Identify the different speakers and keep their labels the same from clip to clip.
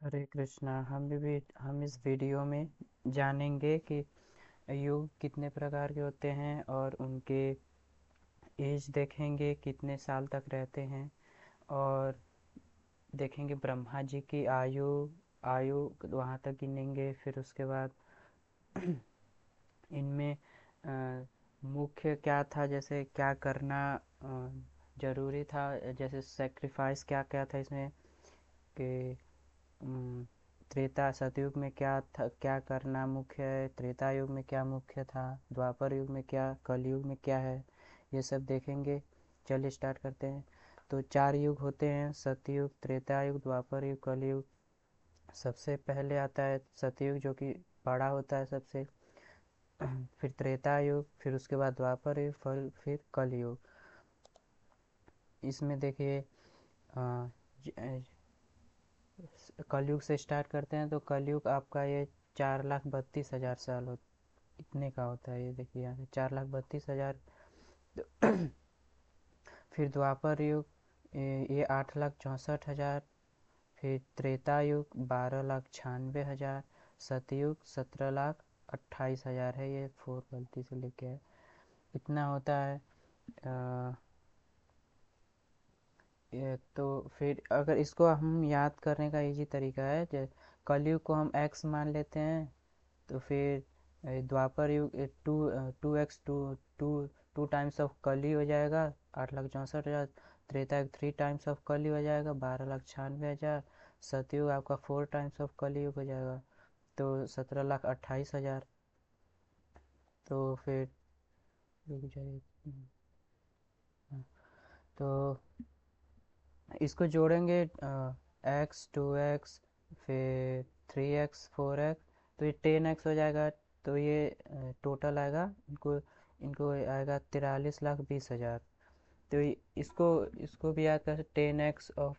Speaker 1: हरे कृष्णा। हम इस वीडियो में जानेंगे कि युग कितने प्रकार के होते हैं और उनके एज देखेंगे, कितने साल तक रहते हैं। और देखेंगे ब्रह्मा जी की आयु आयु वहाँ तक गिनेंगे। फिर उसके बाद इनमें मुख्य क्या था, जैसे क्या करना जरूरी था, जैसे सेक्रीफाइस क्या क्या था इसमें, कि त्रेता सतयुग में क्या था, क्या करना मुख्य है, त्रेता युग में क्या मुख्य था, द्वापर युग में क्या, कलयुग में क्या है, ये सब देखेंगे। चलिए स्टार्ट करते हैं। तो 4 युग होते हैं: सतयुग, त्रेता युग, द्वापर युग, कलयुग। सबसे पहले आता है सतयुग, जो कि बड़ा होता है सबसे। फिर त्रेता युग, फिर उसके बाद द्वापर युग, फिर कलयुग। इसमें देखिए, कलयुग से स्टार्ट करते हैं। तो कलयुग आपका ये 4,32,000 साल इतने का होता है। ये देखिए यहाँ 4,32,000। फिर द्वापर युग, ये 8,64,000। फिर त्रेता युग 12,96,000। सतयुग 17,28,000 है। ये 4 गलती से लिखे है, इतना होता है। ये तो फिर अगर इसको हम याद करने का इजी तरीका है, कलयुग को हम x मान लेते हैं। तो फिर द्वापर युग 2 टाइम्स ऑफ कली हो जाएगा, 8,64,000। त्रेता युग 3 टाइम्स ऑफ कली हो जाएगा, 12,96,000। सतयुग आपका 4 टाइम्स ऑफ कली हो जाएगा, तो 17,28,000। तो फिर रुक जाइए। हाँ, तो इसको जोड़ेंगे, x 2x, फिर 3x 4x, तो ये 10x हो जाएगा। तो ये टोटल आएगा, इनको इनको आएगा 43,20,000। तो इसको इसको भी याद कर, 10x हो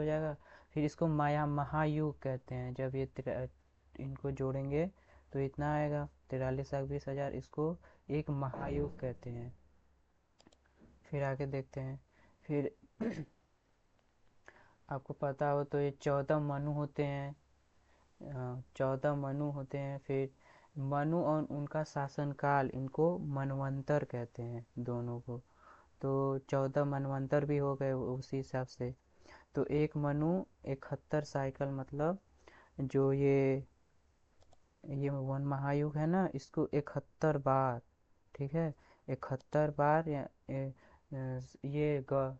Speaker 1: जाएगा। फिर इसको माया महायुग कहते हैं। जब ये इनको जोड़ेंगे तो इतना आएगा 43,20,000। इसको एक महायुग कहते हैं। फिर आगे देखते हैं। फिर आपको पता हो तो ये 14 मनु होते हैं। 14 मनु होते हैं। फिर मनु और उनका शासनकाल, इनको मनवंतर कहते हैं दोनों को। तो 14 मनवंतर भी हो गए उसी हिसाब से। तो एक मनु 71 साइकिल, मतलब जो ये वन महायुग है ना, इसको 71 बार, ठीक है, 71 बार ये ग,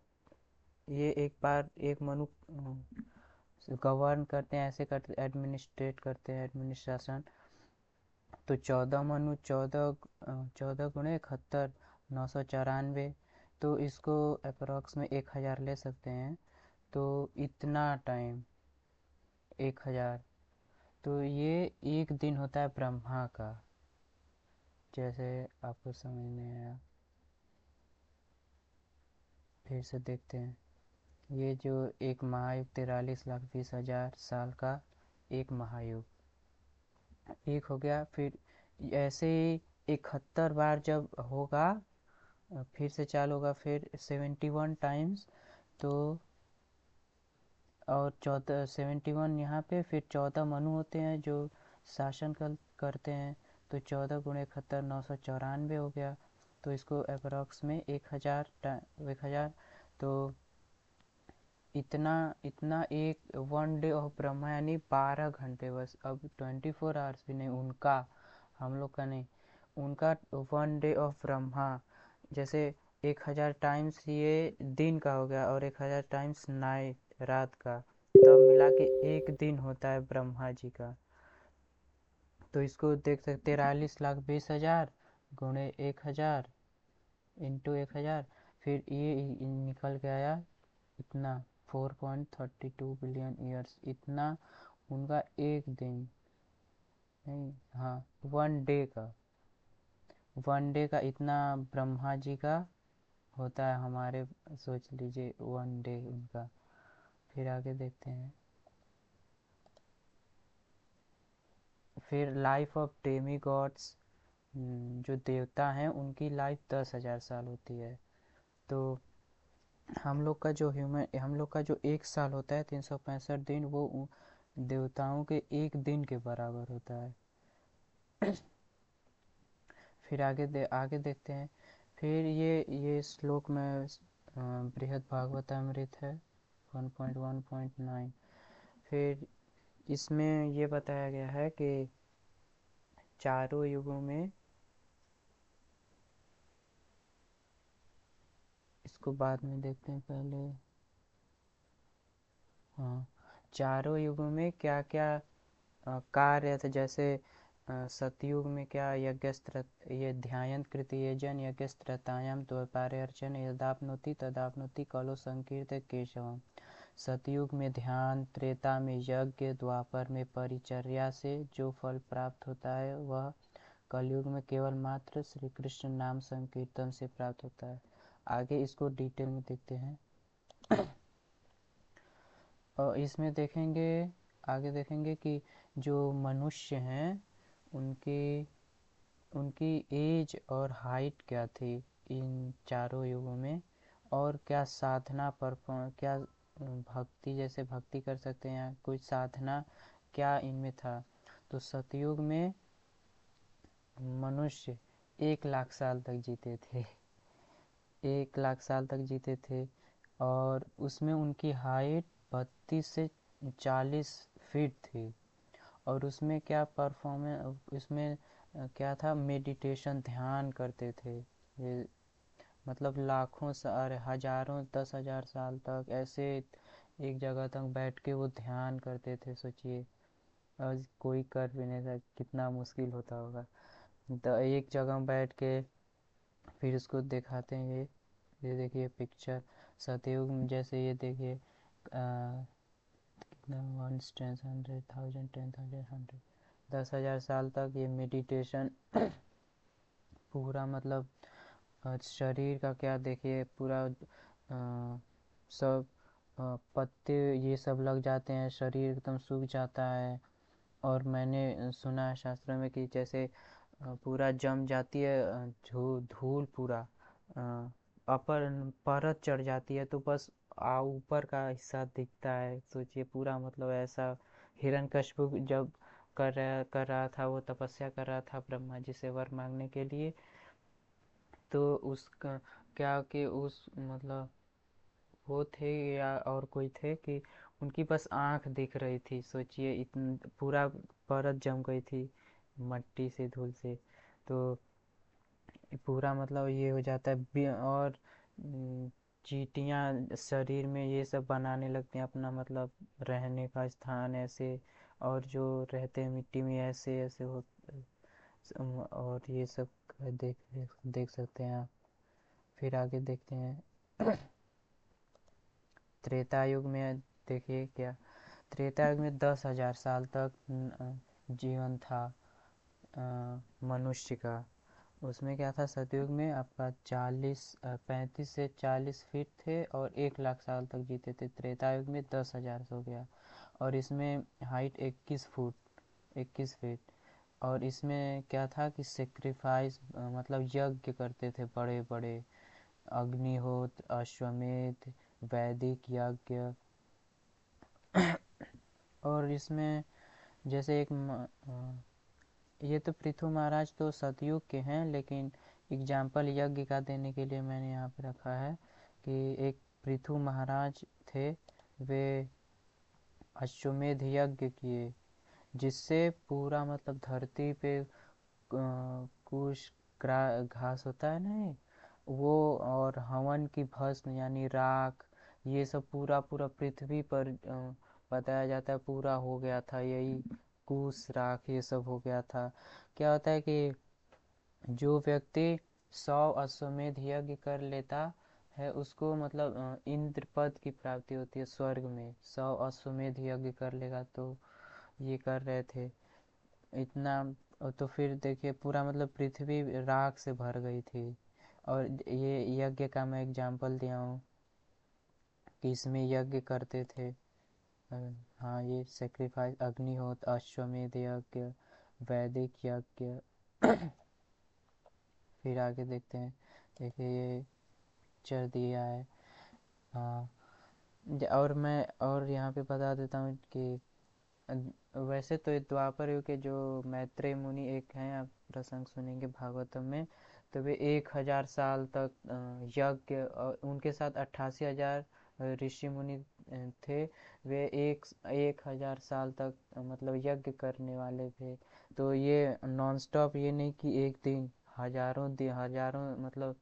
Speaker 1: ये एक बार एक मनु गवर्न करते हैं, ऐसे करते, एडमिनिस्ट्रेट करते हैं, एडमिनिस्ट्रेशन। तो 14 मनु 14 × 71, 994। तो इसको अप्रॉक्स में 1,000 ले सकते हैं। तो इतना टाइम 1,000। तो ये एक दिन होता है ब्रह्मा का, जैसे आपको समझ में आया। फिर से देखते हैं। ये जो एक महायुग 43,20,000 साल का एक महायुग एक हो गया। फिर ऐसे ही 71 बार जब होगा, फिर से चालू होगा, फिर 71 टाइम्स। तो और 71 यहाँ पे, फिर 14 मनु होते हैं जो शासन करते हैं। तो 14 × 71, 994 हो गया। तो इसको अप्रॉक्स में 1,000। तो इतना इतना एक 1 डे ऑफ ब्रह्मा, यानी 12 घंटे बस। अब 24 आवर्स भी नहीं उनका, हम लोग का नहीं, उनका 1 डे ऑफ ब्रह्मा। जैसे 1,000 टाइम्स ये दिन का हो गया, और 1,000 टाइम्स नाइट, रात का, तब मिला के एक दिन होता है ब्रह्मा जी का। तो इसको देख सकते, 43,20,000 गुणे 1,000 इंटू 1,000। फिर ये निकल के आया इतना, 4.32 बिलियन ईयर्स। इतना उनका एक दिन, नहीं, हाँ, 1 डे का इतना ब्रह्मा जी का होता है हमारे। सोच लीजिए 1 डे उनका। फिर आगे देखते हैं। फिर लाइफ ऑफ डेमी गॉड्स, जो देवता हैं उनकी लाइफ 10,000 साल होती है। तो हम लोग का जो एक साल होता है 365 दिन, वो देवताओं के एक दिन के बराबर होता है। फिर आगे देखते हैं। फिर ये श्लोक में बृहद भागवतामृत है 1.1.9। फिर इसमें ये बताया गया है कि चारों युगों में, इसको बाद में देखते हैं पहले। हाँ, चारों युगों में क्या क्या कार्य थे। जैसे सतयुग में क्या ये ध्यान कृति यजन यज्ञस्त्रतायाम द्वैपारे अर्चन यदाप्नोति तदाप्नोति कलो संकीर्त केशवम। सतयुग में ध्यान, त्रेता में यज्ञ, द्वापर में परिचर्या से जो फल प्राप्त होता है वह कलयुग में केवल मात्र श्री कृष्ण नाम संकीर्तन से प्राप्त होता है। आगे इसको डिटेल में देखते हैं। और इसमें आगे देखेंगे कि जो मनुष्य हैं उनकी उनकी एज और हाइट क्या थी इन चारों युगों में, और क्या साधना परफॉर्म, क्या भक्ति, जैसे भक्ति कर सकते हैं, कोई साधना क्या इनमें था। तो सतयुग में मनुष्य 1 लाख साल तक जीते थे। 1 लाख साल तक जीते थे। और उसमें उनकी हाइट 32 से 40 फीट थी। और उसमें क्या परफॉर्मेंस, उसमें क्या था, मेडिटेशन, ध्यान करते थे। ये मतलब लाखों साल, हजारों, 10,000 साल तक ऐसे एक जगह तक बैठ के वो ध्यान करते थे। सोचिए आज कोई कर भी नहीं था, कितना मुश्किल होता होगा। तो एक जगह बैठ के फिर उसको दिखाते हैं। ये देखिए पिक्चर सतयुग में, जैसे ये देखिए कितना 1,000, 10,000, 10,000, 100, 10,000 साल तक ये मेडिटेशन पूरा, मतलब शरीर का क्या देखिए पूरा सब पत्ते ये सब लग जाते हैं, शरीर एकदम सूख जाता है। और मैंने सुना है शास्त्रों में कि जैसे पूरा जम जाती है, धूल पूरा अपर परत चढ़ जाती है, तो बस ऊपर का हिस्सा दिखता है। सोचिए पूरा, मतलब ऐसा। हिरण्यकशिपु जब कर रहा था, वो तपस्या कर रहा था ब्रह्मा जी से वर मांगने के लिए, तो उसका क्या कि उस मतलब वो थे या और कोई थे कि उनकी बस आंख दिख रही थी। सोचिए इतन पूरा परत जम गई थी मट्टी से, धूल से। तो पूरा मतलब ये हो जाता है। और चींटियाँ शरीर में ये सब बनाने लगती हैं अपना, मतलब रहने का स्थान ऐसे। और जो रहते हैं मिट्टी में ऐसे ऐसे हो। और ये सब देख देख सकते हैं आप। फिर आगे देखते हैं त्रेता युग में। देखिए क्या, त्रेता युग में 10,000 साल तक जीवन था मनुष्य का। उसमें क्या था, सतयुग में आपका 35 से 40 फीट थे और 1 लाख साल तक जीते थे। त्रेता युग में 10,000 हो गया। और इसमें हाइट 21 फीट। और इसमें क्या था कि सेक्रीफाइस, मतलब यज्ञ करते थे बड़े बड़े, अग्निहोत्र, अश्वमेध, वैदिक यज्ञ। और इसमें जैसे ये तो पृथु महाराज तो सतयुग के हैं, लेकिन एग्जाम्पल यज्ञ का देने के लिए मैंने यहाँ पे रखा है कि एक पृथु महाराज थे। वे अश्वमेध यज्ञ किए, जिससे पूरा मतलब धरती पे कुछ घास होता है नहीं, वो और हवन की भस्म यानी राख, ये सब पूरा पूरा पृथ्वी पर बताया जाता है पूरा हो गया था। यही कुश राख ये सब हो गया था। क्या होता है कि जो व्यक्ति 100 अश्वमेध यज्ञ कर लेता है उसको मतलब इंद्र पद की प्राप्ति होती है स्वर्ग में। 100 अश्वमेध यज्ञ कर लेगा तो ये कर रहे थे इतना। तो फिर देखिए पूरा मतलब पृथ्वी राख से भर गई थी। और ये यज्ञ का मैं एग्जांपल दिया हूँ कि इसमें यज्ञ करते थे। हाँ, ये सेक्रीफाइस, अग्निहोत्र, अश्वमेध यज्ञ, वैदिक यज्ञ। फिर आगे देखते हैं। देखिए ये चर दिया है। हाँ, और मैं और यहाँ पे बता देता हूँ कि वैसे तो ये द्वापर युग के जो मैत्रेय मुनि एक हैं, आप प्रसंग सुनेंगे भागवतम में, तो वे 1000 साल तक यज्ञ, और उनके साथ 88,000 ऋषि मुनि थे। वे 1000 साल तक मतलब यज्ञ करने वाले थे। तो ये नॉन स्टॉप, ये नहीं कि एक दिन, हजारों मतलब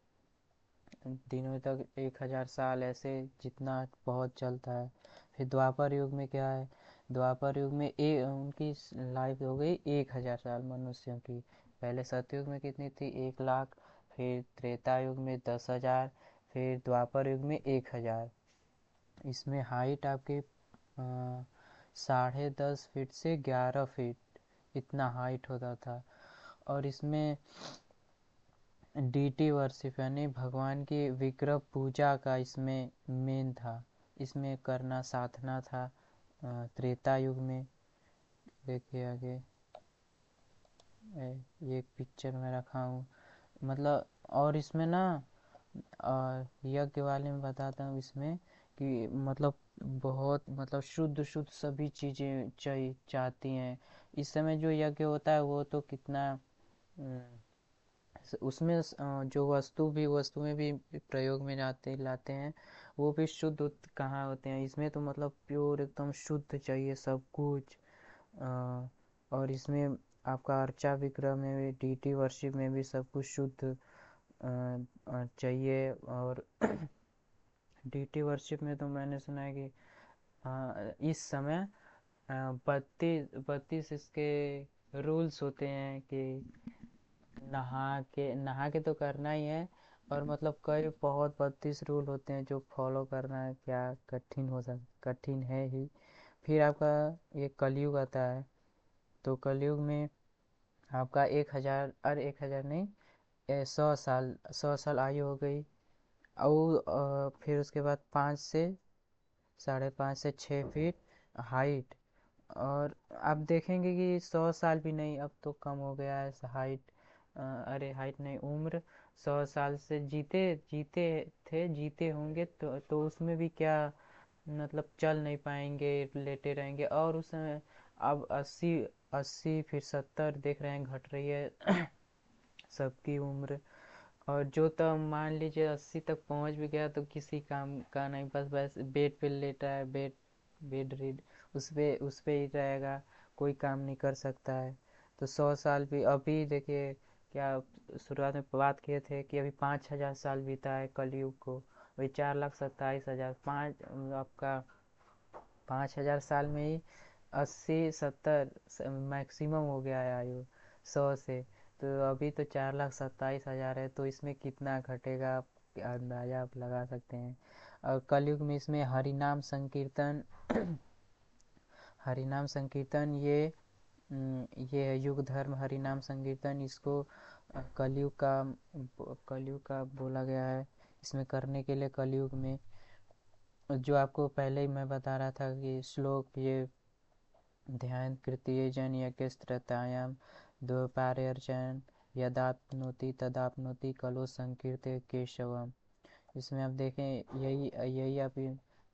Speaker 1: दिनों तक 1000 साल, ऐसे जितना बहुत चलता है। फिर द्वापर युग में क्या है, द्वापर युग में उनकी लाइफ हो गई 1000 साल मनुष्यों की। पहले सतयुग में कितनी थी, 1 लाख। फिर त्रेता युग में 10,000। फिर द्वापर युग में 1000। इसमें हाइट आपकी 10.5 फीट से 11 फीट, इतना हाइट होता था। और इसमें डीटी वर्शिप यानी भगवान की विग्रह पूजा का इसमें मेन था, इसमें करना साधना था। त्रेता युग में देखिए आगे, ये एक पिक्चर में रखा हूँ मतलब। और इसमें ना यज्ञ वाले में बताता हूँ इसमें कि मतलब बहुत मतलब शुद्ध शुद्ध सभी चीज़ें चाहती हैं। इस समय जो यज्ञ होता है वो तो कितना उसमें जो वस्तुएं भी प्रयोग में लाते हैं, वो भी शुद्ध कहाँ होते हैं। इसमें तो मतलब प्योर एकदम शुद्ध चाहिए सब कुछ। और इसमें आपका अर्चा विग्रह में भी, डीटी वर्शिप में भी सब कुछ शुद्ध चाहिए। और डीटी वर्शिप में तो मैंने सुना है कि इस समय 32 इसके रूल्स होते हैं कि नहा के तो करना ही है। और मतलब कई बहुत 32 रूल होते हैं जो फॉलो करना है, क्या कठिन है ही। फिर आपका ये कलयुग आता है। तो कलयुग में आपका 1000, अरे 1000 नहीं, 100 साल आयु हो गई। और फिर उसके बाद 5 से 6 फीट हाइट। और आप देखेंगे कि 100 साल भी नहीं, अब तो कम हो गया है हाइट। अरे हाइट नहीं, उम्र। 100 साल से जीते जीते जीते होंगे तो उसमें भी क्या मतलब चल नहीं पाएंगे, लेटे रहेंगे। और उस समय अब 80 फिर 70 देख रहे हैं, घट रही है सबकी उम्र। और जो तो मान लीजिए 80 तक पहुंच भी गया तो किसी काम का नहीं, बस बेड पे लेटा है, बेड रीड उस पे ही रहेगा, कोई काम नहीं कर सकता है। तो 100 साल भी अभी देखिए, क्या शुरुआत में बात किए थे कि अभी 5,000 साल बीता है कलयुग को, वही 4,27,000, आपका 5,000 साल में ही 80 70 मैक्सिमम हो गया है आयु 100 से। तो अभी तो 4,27,000 है, तो इसमें कितना घटेगा आप अंदाजा आप लगा सकते हैं। और कलयुग में इसमें हरिनाम संकीर्तन ये है युग धर्म हरिनाम संकीर्तन। इसको कलयुग का बोला गया है इसमें करने के लिए। कलयुग में जो आपको पहले ही मैं बता रहा था कि श्लोक, ये ध्यान कृतीय जन यज्ञस्त्रतायाम द्वैपायर्चन यदाप्नोति तदाप्नोति कलो संकीर्ते केशवम। इसमें आप देखें, यही यही आप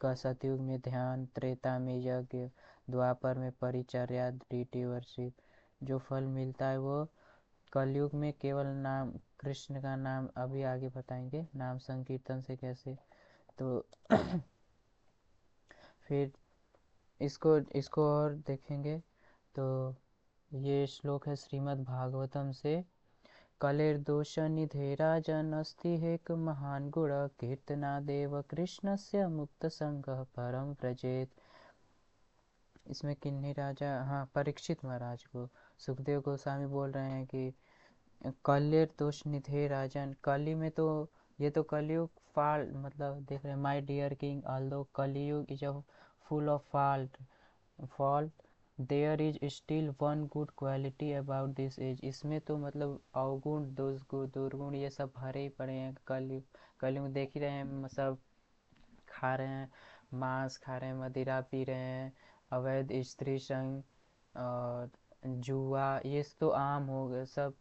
Speaker 1: का सतयुग में ध्यान, त्रेता में यज्ञ, द्वापर में परिचर्या, डीटी वर्शिप। जो फल मिलता है वो कलयुग में केवल नाम, कृष्ण का नाम, अभी आगे बताएंगे नाम संकीर्तन से कैसे। तो फिर इसको इसको और देखेंगे तो ये श्लोक है श्रीमद् भागवतम से। कलेर्दोष निधेराजन अस्ति हेक महान गुण कीर्तनादेव कृष्णस्य मुक्त संग परम व्रजेत। इसमें किन्हीं राजा, हाँ, परीक्षित महाराज को सुखदेव गोस्वामी बोल रहे हैं कि कलेर दोष निधे राजन, कली में तो ये तो कलयुग फाल्ट मतलब देख रहे हैं, my dear king although Kaliyug is a full of fault there is still one good quality about this age. इसमें तो मतलब अवगुण, दुर्गुण ये सब भरे ही पड़े हैं। कलयुग देख ही रहे हैं, सब खा रहे हैं, मांस खा रहे हैं, मदिरा पी रहे हैं, अवैध स्त्री संग और जुआ, ये तो आम हो गया, सब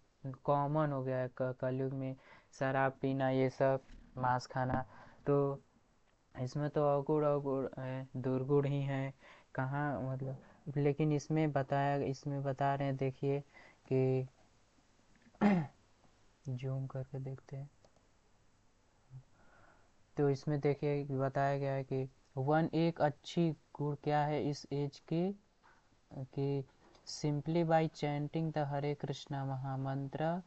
Speaker 1: कॉमन हो गया है कलयुग में। शराब पीना, ये सब मांस खाना। तो इसमें तो अवगुण अवगुण है, दुर्गुण ही है। कहाँ मतलब लेकिन इसमें बता रहे हैं, देखिए कि जूम करके देखते हैं, तो इसमें देखिए बताया गया है कि एक अच्छी गुण क्या है इस एज के, कि सिंपली बाय चैंटिंग द हरे कृष्णा महामंत्र,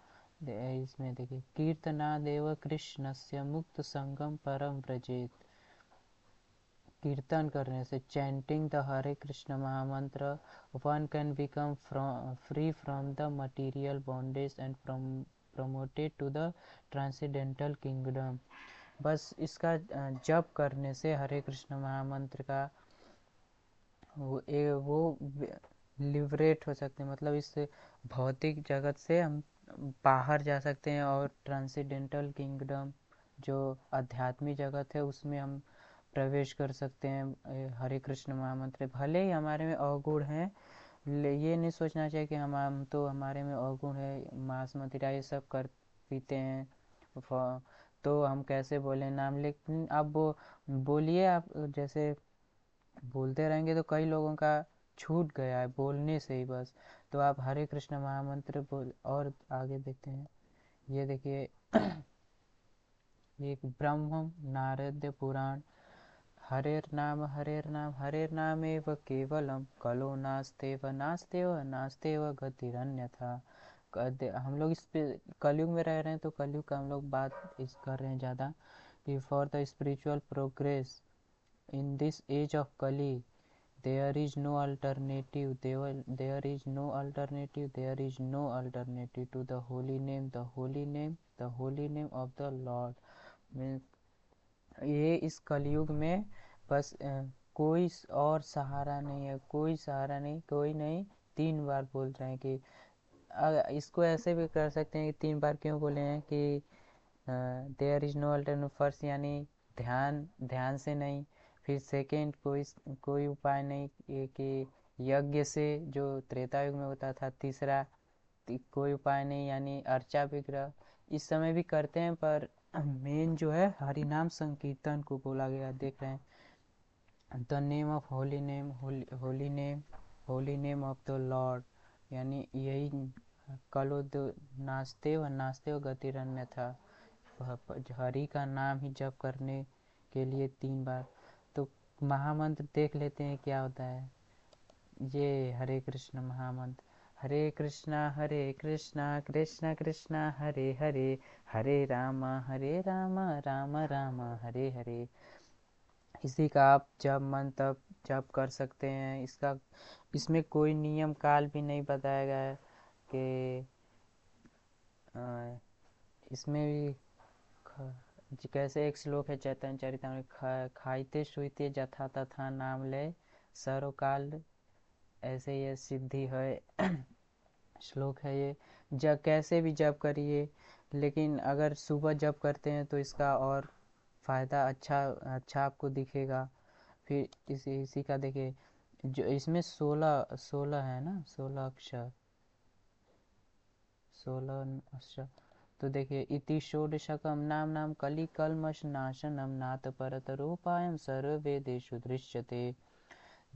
Speaker 1: इसमें देखिए कीर्तनादेव कृष्णस्य मुक्त संगम परम व्रजेत, कीर्तन करने से, chanting the Hare Krishna mahamantra, one can become free from the material bondage and promoted to the transcendental kingdom. बस इसका जप करने से, हरे कृष्ण महामंत्र का, वो लिबरेट हो सकते हैं, मतलब इस भौतिक जगत से हम बाहर जा सकते हैं और ट्रांसेंडेंटल किंगडम, जो आध्यात्मिक जगत है, उसमें हम प्रवेश कर सकते हैं हरे कृष्ण महामंत्र। भले ही हमारे में अवगुण है, ये नहीं सोचना चाहिए कि हम तो हमारे में अवगुण है, मांस मदिरा ये सब कर पीते हैं, तो हम कैसे बोले नाम। लेकिन आप बोलिए, आप जैसे बोलते रहेंगे तो कई लोगों का छूट गया है बोलने से ही बस। तो आप हरे कृष्ण महामंत्र बोल, और आगे देखते हैं, ये देखिए एक ब्रह्मम नारद पुराण, हरेर नाम हरेर्नामेव केवलम कलो नास्तेव नास्तेव नास्तेव गतिरन्यथा। हम लोग इस पे कलयुग में रह रहे हैं, तो कलयुग का हम लोग बात इस कर रहे हैं ज़्यादा, कि for the spiritual progress in this age of Kali, there is no alternative, there is no alternative, there is no alternative to the holy name, the holy name, the holy name of the Lord। ये इस कलयुग में बस कोई और सहारा नहीं है, कोई सहारा नहीं, कोई नहीं। 3 बार बोल रहे हैं कि इसको ऐसे भी कर सकते हैं कि 3 बार क्यों बोले हैं कि there is no alternative, first यानी ध्यान से नहीं, फिर सेकेंड कोई उपाय नहीं, कि यज्ञ से जो त्रेता युग में होता था, तीसरा कोई उपाय नहीं यानी अर्चा विग्रह, इस समय भी करते हैं, पर मेन जो है हरि नाम संकीर्तन को बोला गया। देख रहे हैं the name of holy name, holy name of the Lord, यानी यही कलो दो नाचते हो गतिरन्य था, हरि का नाम ही जप करने के लिए 3 बार। तो महामंत्र देख लेते हैं क्या होता है। ये हरे कृष्ण महामंत्र, हरे कृष्णा कृष्णा कृष्णा हरे हरे, हरे राम राम राम हरे हरे। इसी का आप जब मन तब जप कर सकते हैं। इसमें कोई नियम काल भी नहीं बताया गया है कि इसमें भी कैसे एक श्लोक है चैतन्य चरितामृत, खाइते सुइते जथा तथा नाम ले सर्वकाल, ऐसे ये सिद्धि है श्लोक है ये। जब कैसे भी जप करिए, लेकिन अगर सुबह जप करते हैं तो इसका और फ़ायदा अच्छा आपको दिखेगा। फिर इसी का देखिए, जो इसमें 16 है ना, 16 अक्षर। तो देखिए इति षोडशकम नाम कलि कल्मष नाशनम नाथ परत रूपायम सर्ववेदेषु दृश्यते।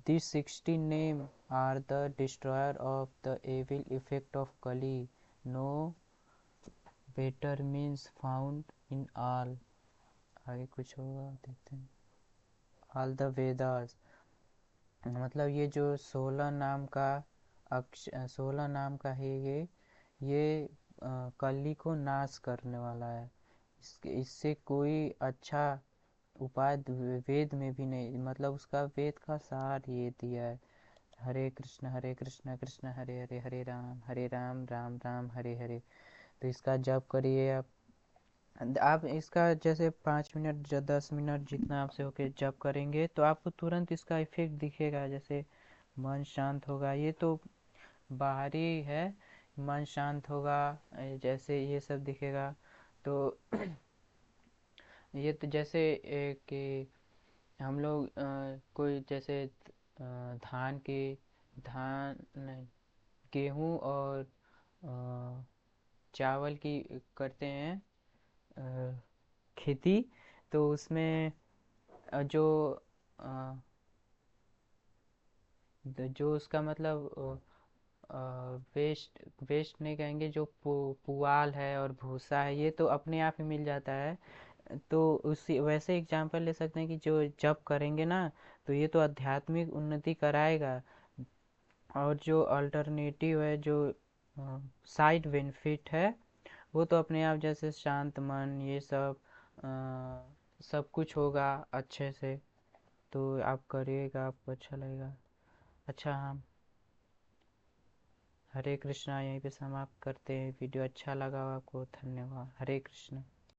Speaker 1: These 16 names are the destroyer of the evil effect of Kali. No better means found in all। आगे कुछ होगा देखते हैं। All the Vedas, मतलब ये जो 16 नाम का है, ये कली को नाश करने वाला है। इससे कोई अच्छा उपाय वेद में भी नहीं, मतलब उसका वेद का सार ये दिया है, हरे कृष्ण कृष्ण हरे हरे, हरे राम राम राम हरे हरे। तो इसका जप करिए आप इसका जैसे 5 मिनट या 10 मिनट जितना आपसे होके जप करेंगे तो आपको तुरंत इसका इफेक्ट दिखेगा, जैसे मन शांत होगा। ये तो बाहरी है, मन शांत होगा, जैसे ये सब दिखेगा। तो ये तो जैसे कि हम लोग कोई जैसे धान नहीं, गेहूँ और चावल की करते हैं खेती, तो उसमें जो जो उसका मतलब वेस्ट वेस्ट नहीं कहेंगे, जो पुआल है और भूसा है ये तो अपने आप ही मिल जाता है। तो उसी वैसे एग्जाम्पल ले सकते हैं कि जो जब करेंगे ना तो ये तो आध्यात्मिक उन्नति कराएगा। और जो अल्टरनेटिव है, जो साइड बेनिफिट है, वो तो अपने आप जैसे शांत मन ये सब सब कुछ होगा अच्छे से। तो आप करिएगा, आपको अच्छा लगेगा। अच्छा, हम हरे कृष्णा यहीं पे समाप्त करते हैं। वीडियो अच्छा लगा हो आपको, धन्यवाद। हरे कृष्णा।